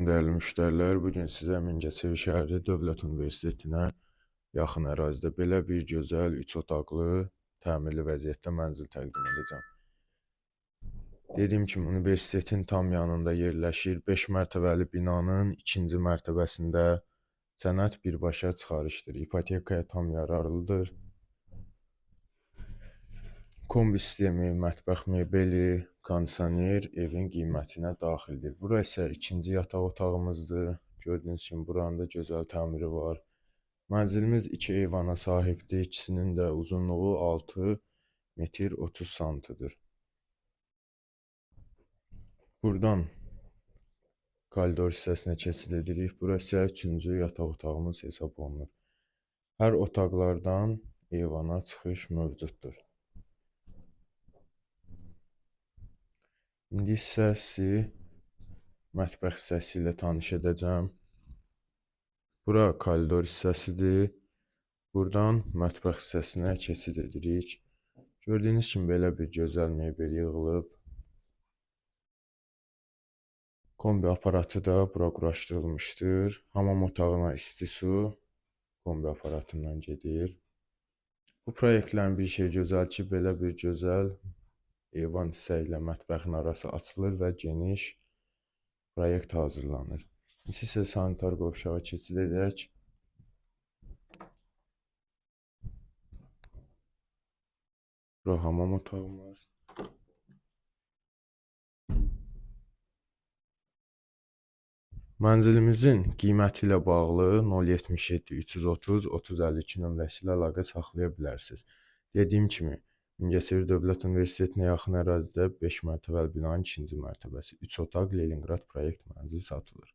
Değerli müştərilər, bu gün sizə Mingəçevir şəhəri Dövlət Universitetinə yaxın ərazidə belə bir gözəl 3 otaqlı, təmirli vəziyyətdə mənzil təqdim edəcəm. Dediyim kimi, universitetin tam yanında yerləşir. 5 mərtəbəli binanın 2-ci mərtəbəsində sənəd birbaşa çıxarışdır. İpotekaya tam yararlıdır. Kombi sistemi, mətbəx mebeli, kondisioner evin qiymətinə daxildir. Bura isə ikinci yataq otağımızdır. Gördüyünüz kimi buranın da gözəl təmiri var. Mənzilimiz 2 eyvana sahibdir. İkisinin də uzunluğu 6 metr 30 santıdır. Buradan koridor hissəsinə keçid edirik. Bura isə 3-cü yataq otağımız hesab olunur. Hər otaqlardan eyvana çıxış mövcuddur. İndi isə sizi mətbəx hissəsi ilə tanış edəcəm. Bura koridor hissəsidir. Buradan mətbəx hissəsinə keçid edirik. Gördüyünüz kimi belə bir gözəl mebel yığılıb. Kombi aparatı da bura quraşdırılmışdır. Hamam otağına isti su kombi aparatından gedir. Bu proyektlərin bir şey gözəl ki, belə bir gözəl eyvan hissə ilə mətbəxin arası açılır və geniş proyekt hazırlanır. İndi isə sanitar qovşağa keçid edək. Bura hamam otağımız. Mənzilimizin qiyməti ilə bağlı 077 330 3052 nömrəsi ilə əlaqə saxlaya bilərsiniz. Dediyim kimi, Mingəçevir Dövlət Universitetinə yaxın ərazidə 5 mərtəbəli binanın 2-ci mərtəbəsi, 3 otaq Leningrad proyekt mənzil satılır.